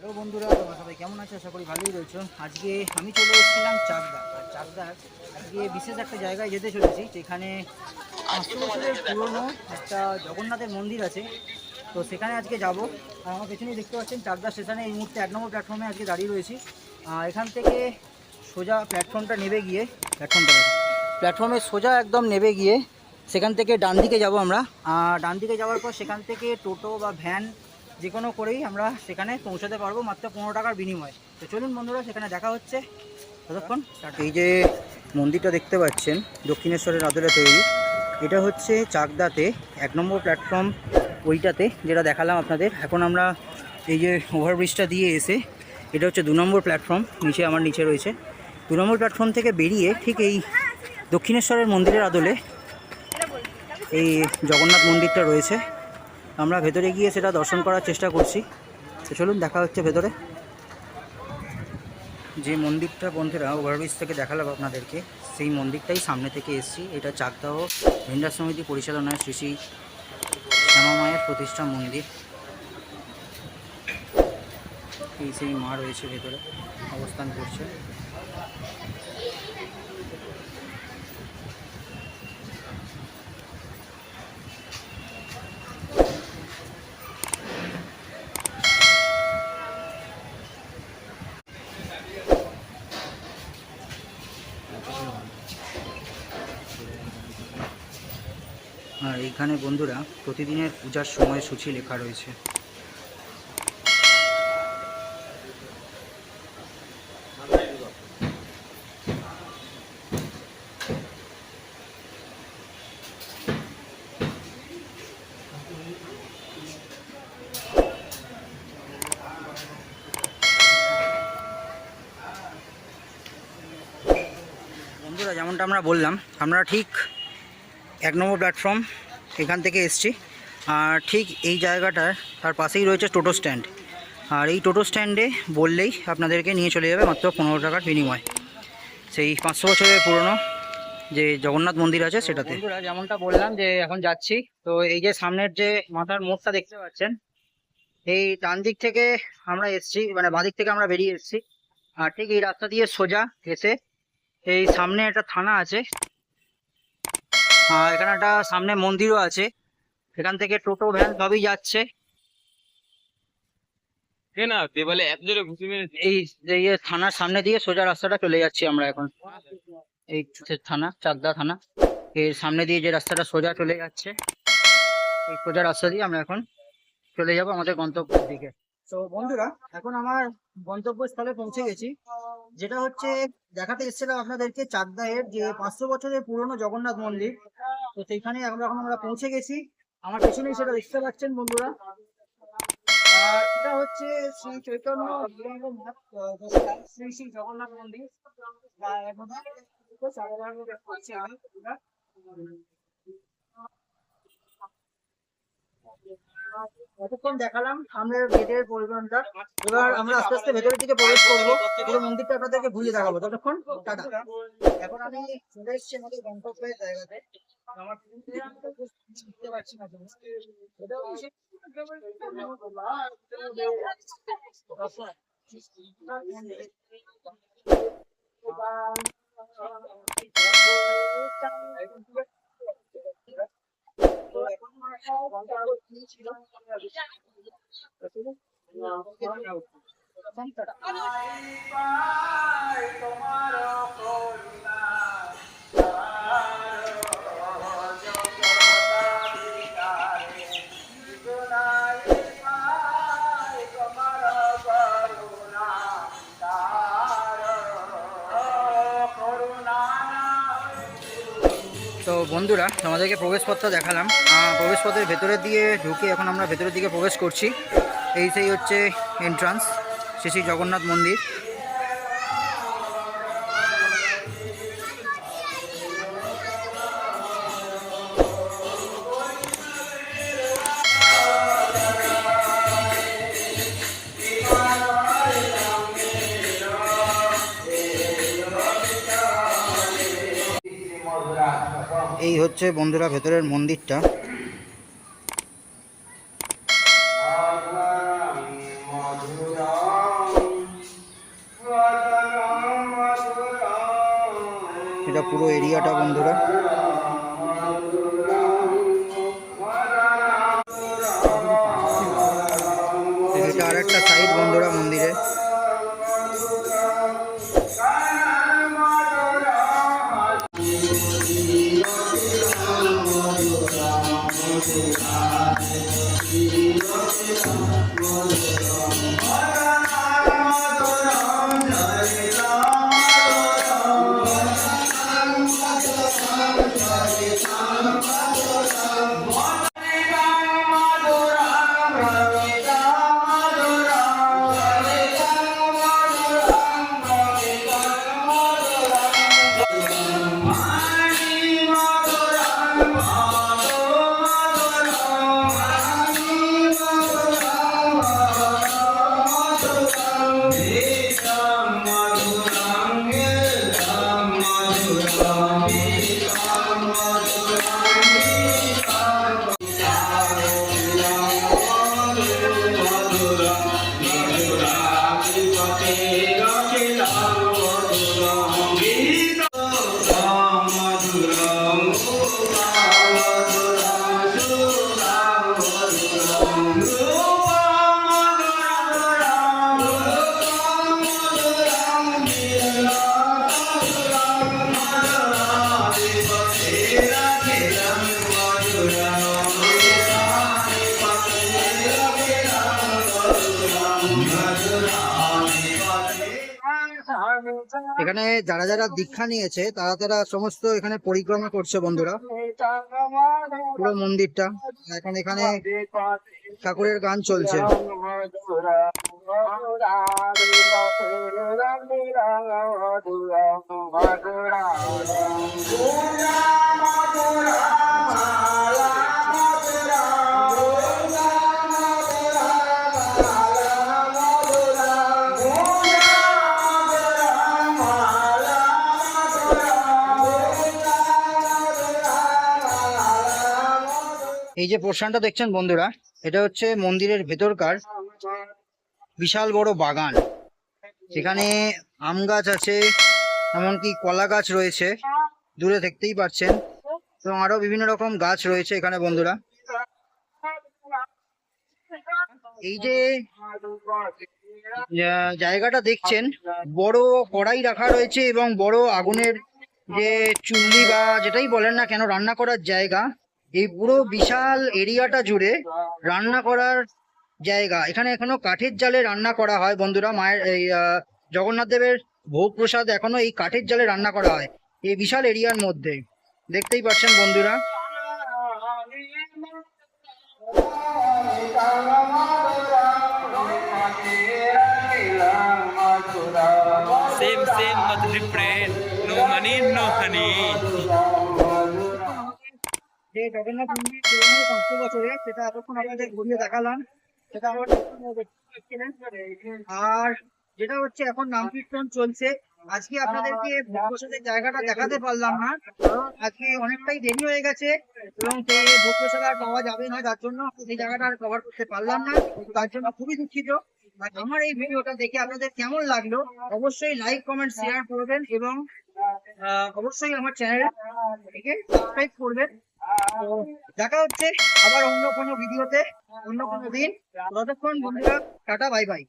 Hello বন্ধুরা, তোমরা সবাই কেমন আছো? আশা করি ভালোই রয়েছো। আজকে আমি চলে এসেছিলাম চাকদা। আর চাকদার আজকে বিশেষ একটা জায়গায় যেতে চলেছি, যেখানে 500 বছরের পুরনো একটা জগন্নাথের মন্দির আছে। তো সেখানে আজকে যাব। আর আমার পেছনেই দেখতে পাচ্ছেন চাকদা স্টেশনে এই মুহূর্তে 1 নম্বর প্ল্যাটফর্মে আজকে দাঁড়িয়ে রয়েছি। এখান থেকে সোজা প্ল্যাটফর্মটা নেবে গিয়ে প্ল্যাটফর্মের সোজা একদম নেবে গিয়ে সেখান থেকে ডান দিকে যাব আমরা। ডান দিকে যাওয়ার পর সেখান থেকে টোটো বা ভ্যান যে কোনো করেই আমরা সেখানে পৌঁছাতে পারবো মাত্র 15 টাকার বিনিময়ে। তো চলুন বন্ধুরা, সেখানে দেখা হচ্ছে ততক্ষণ। এই যে মন্দিরটা দেখতে পাচ্ছেন দক্ষিণেশ্বরের আদলে তৈরি, এটা হচ্ছে চাকদাতে 1 নম্বর প্ল্যাটফর্ম, ওইটাতে যেটা দেখালাম আপনাদের। এখন আমরা এই যে ওভারব্রিজটা দিয়ে এসে, এটা হচ্ছে 2 নম্বর প্ল্যাটফর্ম, আমার নিচে রয়েছে 2 নম্বর প্ল্যাটফর্ম থেকে বেরিয়ে ঠিক এই দক্ষিণেশ্বরের মন্দিরের আদলে এই জগন্নাথ মন্দিরটা রয়েছে। আমরা ভেতরে গিয়ে সেটা দর্শন করার চেষ্টা করছি। তো চলুন দেখা হচ্ছে ভেতরে। যে মন্দিরটা বন্ধুরা ওভারব্রিজ থেকে দেখালাম আপনাদেরকে, সেই মন্দিরটাই সামনে থেকে এসেছি। এটা চাকদাহ ভেন্ডার সমিতি পরিচালনায় শ্রী শ্রী শ্যামা মায়ের প্রতিষ্ঠা মন্দির। এই সেই মা রয়েছে ভেতরে অবস্থান করছে। আর এইখানে বন্ধুরা প্রতিদিনের পূজার সময়সূচি লেখা রয়েছে। বন্ধুরা যেমনটা আমরা বললাম, আমরা ঠিক 1 নম্বর প্ল্যাটফর্ম এখান থেকে এসছি। আর ঠিক এই জায়গাটার তার পাশেই রয়েছে টোটো স্ট্যান্ড। আর এই টোটো স্ট্যান্ডে বললেই আপনাদেরকে নিয়ে চলে যাবে মাত্র 15 টাকার বিনিময়, সেই 500 বছরের পুরনো যে জগন্নাথ মন্দির আছে সেটাতে। বন্ধুরা যেমনটা বললাম যে এখন যাচ্ছি, তো এই যে সামনের যে মাথার মোড়টা দেখতে পাচ্ছেন, এই ডান দিক থেকে আমরা এসছি, মানে বাঁ দিক থেকে আমরা বেরিয়ে এসছি। আর ঠিক এই রাস্তা দিয়ে সোজা এসে এই সামনে একটা থানা আছে, এখানে একটা সামনে মন্দিরও আছে। এখান থেকে টোটো ভ্যান সবই যাচ্ছে। এই যে থানার সামনে দিয়ে সোজা রাস্তাটা চলে যাচ্ছি আমরা এখন। এই থানা, চাকদা থানা, এর সামনে দিয়ে যে রাস্তাটা সোজা চলে যাচ্ছে, এই সোজা রাস্তা দিয়ে আমরা এখন চলে যাব আমাদের গন্তব্যের দিকে। তো বন্ধুরা এখন আমার গন্তব্যস্থলে পৌঁছে গেছি, যেটা হচ্ছে দেখাতে এসেছিলাম আপনাদেরকে চাকদাহের যে 500 বছরের পুরনো জগন্নাথ মন্দির। তো সেইখানে আমরা পৌঁছে গেছি। আমার পেছনেই সেটা দেখতে পাচ্ছেন বন্ধুরা। আর এটা হচ্ছে শ্রী চৈতন্য শ্রী শ্রী জগন্নাথ মন্দির। এতক্ষণ দেখালাম সামনের গেটের পরিমাণটা, এবার আমরা আস্তে আস্তে ভেতরের দিকে প্রবেশ করবো। পুরো মন্দিরটা আপনাদেরকে ঘুরিয়ে দেখাবো। ততক্ষণ টাটা। এখন আমি চলে এসেছি আমাদের গন্তব্যের জায়গাতে। আমার বুঝতে পারছি না এটা তো বন্ধুরা আমাদেরকে প্রবেশপথটা দেখালাম। প্রবেশপথের ভেতরের দিয়ে ঢুকে এখন আমরা ভেতরের দিকে প্রবেশ করছি। এই সেই হচ্ছে এন্ট্রান্স, শ্রী শ্রী জগন্নাথ মন্দির। এই হচ্ছে বন্ধুরা ভেতরের মন্দিরটা। এটা পুরো এরিয়াটা বন্ধুরা। এটা আর একটা সাইড বন্ধুরা মন্দিরে। এখানে যারা যারা দীক্ষা নিয়েছে তারা তারা সমস্ত এখানে পরিক্রমা করছে বন্ধুরা, পুরো মন্দিরটা। এখন এখানে ঠাকুরের গান চলছে। এই যে পোর্শনটা দেখছেন বন্ধুরা, এটা হচ্ছে মন্দিরের ভেতরকার বিশাল বড় বাগান। সেখানে আম গাছ আছে, এমনকি কলা গাছ রয়েছে, দূরে দেখতেই পাচ্ছেন, এবং আরো বিভিন্ন রকম গাছ রয়েছে এখানে বন্ধুরা। এই যে জায়গাটা দেখছেন, বড় কড়াই রাখা রয়েছে এবং বড় আগুনের যে চুল্লি বা যেটাই বলেন না কেন রান্না করার জায়গা। এই পুরো বিশাল এরিয়াটা জুড়ে রান্না করার জায়গা। এখানে এখনো কাঠের জালে রান্না করা হয় বন্ধুরা। মায়ের এই জগন্নাথ দেবের ভোগ প্রসাদ এখনো এই কাঠের জালে রান্না করা হয় এই বিশাল এরিয়ার মধ্যে, দেখতেই পাচ্ছেন বন্ধুরা। Same, same but different. No money, no honey. যে জগন্নাথ মন্দির 500 বছরে, সেটা এতক্ষণ আপনাদের ঘুরিয়ে দেখালাম, সেটা আমার আর যেটা হচ্ছে এখন নাম কীর্তন চলছে। আজকে আপনাদেরকে ভোগপ্রসাদের জায়গাটা দেখাতে পারলাম না, আজকে অনেকটাই দেরি হয়ে গেছে এবং সেই ভোগপ্রসাদ আর পাওয়া যাবে না, যার জন্য সেই জায়গাটা আর কভার করতে পারলাম না, তার জন্য খুবই দুঃখিত। আর আমার এই ভিডিওটা দেখে আপনাদের কেমন লাগলো অবশ্যই লাইক কমেন্ট শেয়ার করবেন এবং অবশ্যই আমার চ্যানেলটিকে সাবস্ক্রাইব করবেন। তো দেখা হচ্ছে আবার অন্য কোনো ভিডিওতে, অন্য কোনো দিন। ততক্ষণ বন্ধুরা টাটা, বাই বাই।